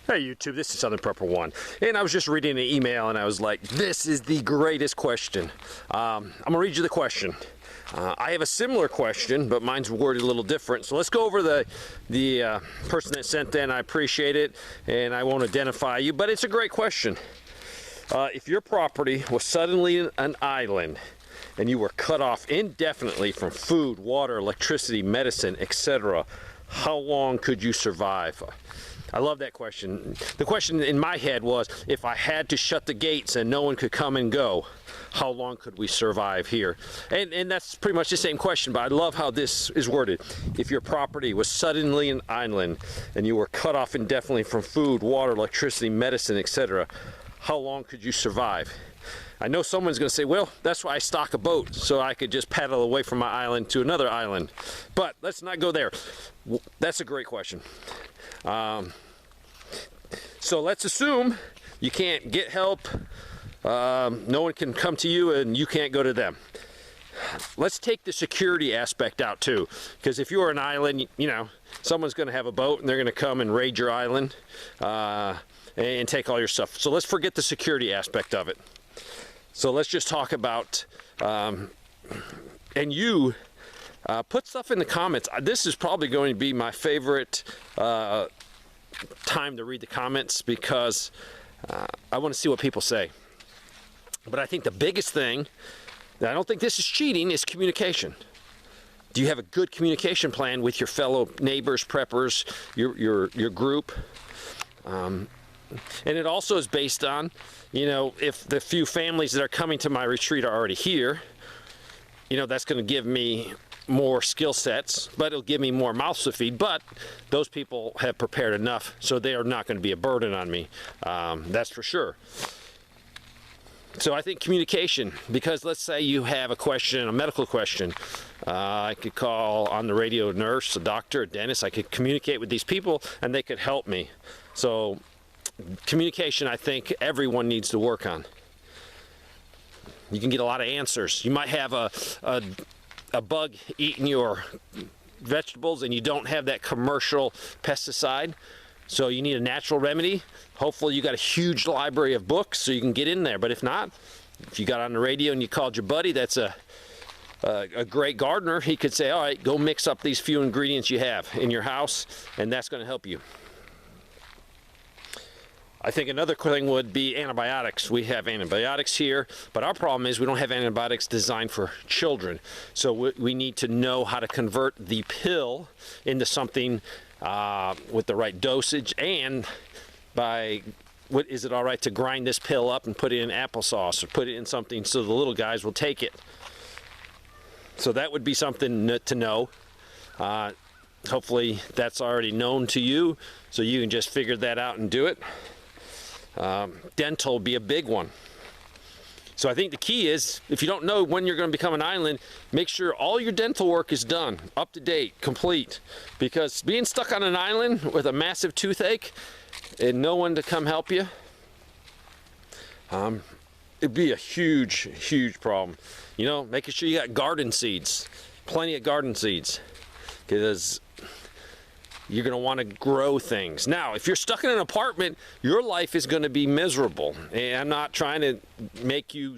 Hey YouTube, this is Southern Prepper 1, and I was just reading an email and I was like, this is the greatest question. I'm going to read you the question. I have a similar question, but mine's worded a little different. So let's go over the person that sent in. I appreciate it, and I won't identify you, but it's a great question. If your property was suddenly an island and you were cut off indefinitely from food, water, electricity, medicine, etc., how long could you survive? I love that question. The question in my head was, if I had to shut the gates and no one could come and go, how long could we survive here? And that's pretty much the same question, but I love how this is worded. If your property was suddenly an island and you were cut off indefinitely from food, water, electricity, medicine, etc., how long could you survive? I know someone's going to say, well, that's why I stock a boat, so I could just paddle away from my island to another island. But let's not go there. That's a great question. So let's assume you can't get help, no one can come to you, and you can't go to them. Let's take the security aspect out too, because if you're an island, you know, someone's going to have a boat and they're going to come and raid your island and take all your stuff. So let's forget the security aspect of it. So let's just talk about, and you put stuff in the comments. This is probably going to be my favorite time to read the comments, because I want to see what people say. But I think the biggest thing, and I don't think this is cheating, is communication. Do you have a good communication plan with your fellow neighbors, preppers, your group? And it also is based on, you know, if the few families that are coming to my retreat are already here, you know, that's going to give me more skill sets, but it'll give me more mouths to feed. But those people have prepared enough, so they are not going to be a burden on me. That's for sure. So I think communication, because let's say you have a question, a medical question. I could call on the radio a nurse, a doctor, a dentist. I could communicate with these people and they could help me. So communication, I think everyone needs to work on. You can get a lot of answers. You might have a bug eating your vegetables and you don't have that commercial pesticide, so you need a natural remedy. Hopefully you got a huge library of books so you can get in there. But if not, if you got on the radio and you called your buddy that's a great gardener, he could say, all right, go mix up these few ingredients you have in your house, and that's going to help you. I think another thing would be antibiotics. We have antibiotics here, but our problem is we don't have antibiotics designed for children. So we need to know how to convert the pill into something with the right dosage, and is it all right to grind this pill up and put it in applesauce or put it in something so the little guys will take it. So that would be something to know. Hopefully that's already known to you, so you can just figure that out and do it. Dental would be a big one. So I think the key is, if you don't know when you're going to become an island, make sure all your dental work is done, up to date, complete. Because being stuck on an island with a massive toothache and no one to come help you, it'd be a huge, huge problem. You know, making sure you got garden seeds, plenty of garden seeds, because you're going to want to grow things. Now, if you're stuck in an apartment, your life is going to be miserable. And I'm not trying to make you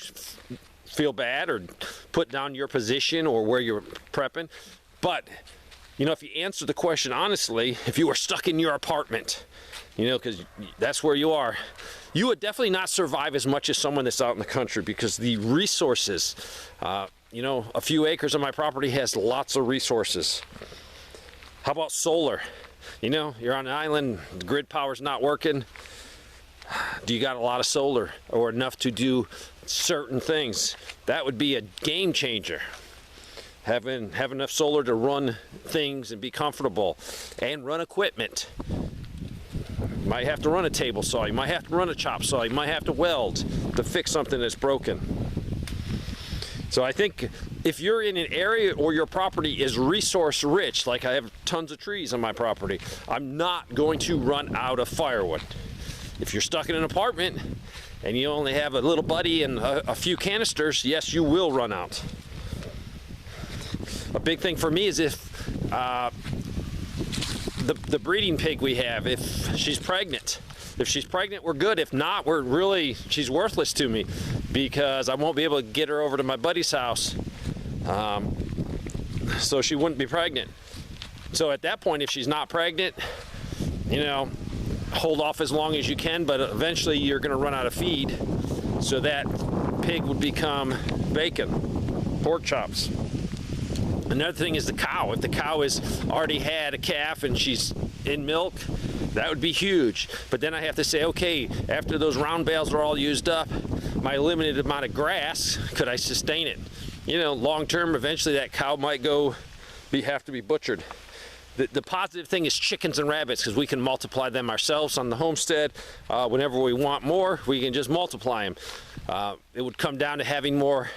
feel bad or put down your position or where you're prepping. But, you know, if you answer the question honestly, if you were stuck in your apartment, you know, because that's where you are, you would definitely not survive as much as someone that's out in the country, because the resources, you know, a few acres of my property has lots of resources. How about solar? You know, you're on an island, the grid power's not working. Do you got a lot of solar or enough to do certain things? That would be a game changer. Have enough solar to run things and be comfortable and run equipment. You might have to run a table saw, you might have to run a chop saw, you might have to weld to fix something that's broken. So I think if you're in an area or your property is resource rich, like I have tons of trees on my property, I'm not going to run out of firewood. If you're stuck in an apartment and you only have a little buddy and a few canisters, yes, you will run out. A big thing for me is if the breeding pig we have, if she's pregnant, If she's pregnant, we're good. If not, she's worthless to me, because I won't be able to get her over to my buddy's house. So she wouldn't be pregnant. So at that point, if she's not pregnant, you know, hold off as long as you can, but eventually you're going to run out of feed. So that pig would become bacon, pork chops. Another thing is the cow. If the cow has already had a calf and she's in milk, that would be huge. But then I have to say, okay, after those round bales are all used up, my limited amount of grass, could I sustain it? You know, long term, eventually that cow might have to be butchered. The positive thing is chickens and rabbits, because we can multiply them ourselves on the homestead. Whenever we want more, we can just multiply them. It would come down to having more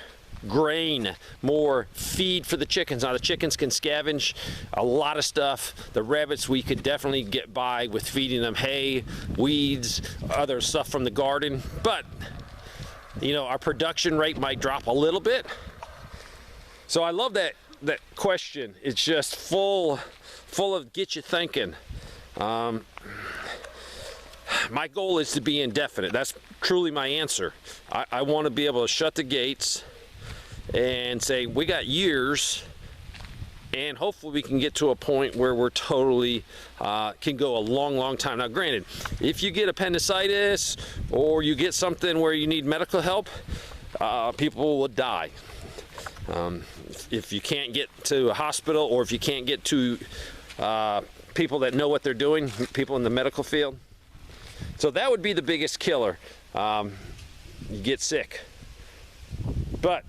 grain, more feed for the chickens. Now the chickens can scavenge a lot of stuff. The rabbits, we could definitely get by with feeding them hay, weeds, other stuff from the garden. But, you know, our production rate might drop a little bit. So I love that question. It's just full of get you thinking. My goal is to be indefinite. That's truly my answer. I want to be able to shut the gates and say we got years, and hopefully we can get to a point where we're totally can go a long time. Now granted, if you get appendicitis or you get something where you need medical help, people will die. If you can't get to a hospital, or if you can't get to people that know what they're doing, people in the medical field. So that would be the biggest killer. You get sick. But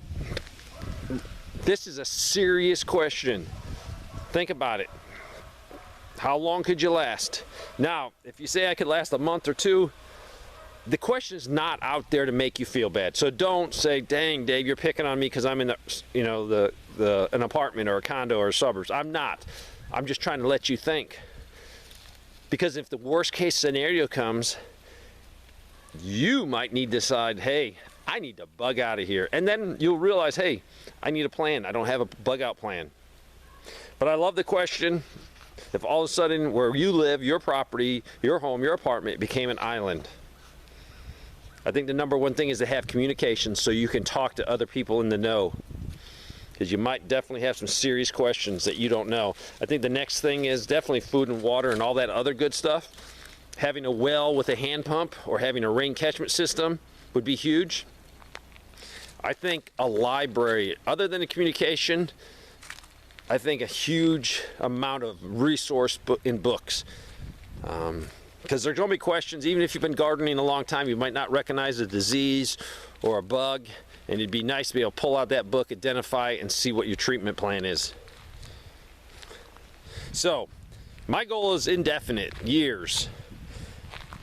this is a serious question. Think about it. How long could you last? Now, if you say I could last a month or two, the question is not out there to make you feel bad. So don't say, dang, Dave, you're picking on me because I'm in the, you know, an apartment or a condo or suburbs. I'm not. I'm just trying to let you think. Because if the worst case scenario comes, you might need to decide, hey, I need to bug out of here. And then you'll realize, hey, I need a plan. I don't have a bug out plan. But I love the question. If all of a sudden where you live, your property, your home, your apartment became an island, I think the number one thing is to have communication so you can talk to other people in the know. Because you might definitely have some serious questions that you don't know. I think the next thing is definitely food and water and all that other good stuff. Having a well with a hand pump or having a rain catchment system would be huge. I think a library, other than the communication, I think a huge amount of resource in books. Because there's going to be questions, even if you've been gardening a long time, you might not recognize a disease or a bug, and it'd be nice to be able to pull out that book, identify, and see what your treatment plan is. So, my goal is indefinite, years.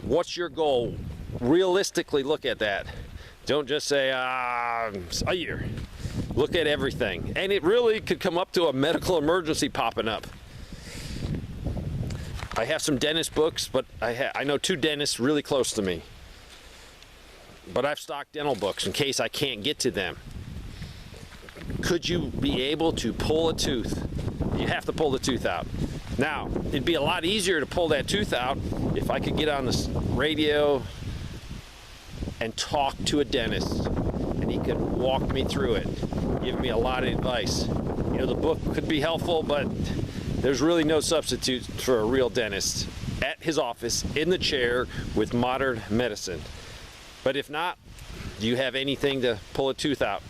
What's your goal? Realistically look at that. Don't just say, a year. Look at everything. And it really could come up to a medical emergency popping up. I have some dentist books, but I know 2 dentists really close to me. But I've stocked dental books in case I can't get to them. Could you be able to pull a tooth? You have to pull the tooth out. Now, it'd be a lot easier to pull that tooth out if I could get on this radio and talk to a dentist, and he could walk me through it, give me a lot of advice. You know, the book could be helpful, but there's really no substitute for a real dentist at his office, in the chair, with modern medicine. But if not, do you have anything to pull a tooth out?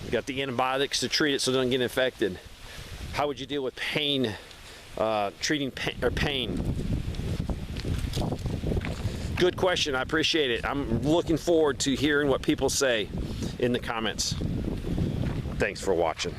You got the antibiotics to treat it so it doesn't get infected. How would you deal with pain, treating pain? Good question, I appreciate it. I'm looking forward to hearing what people say in the comments. Thanks for watching.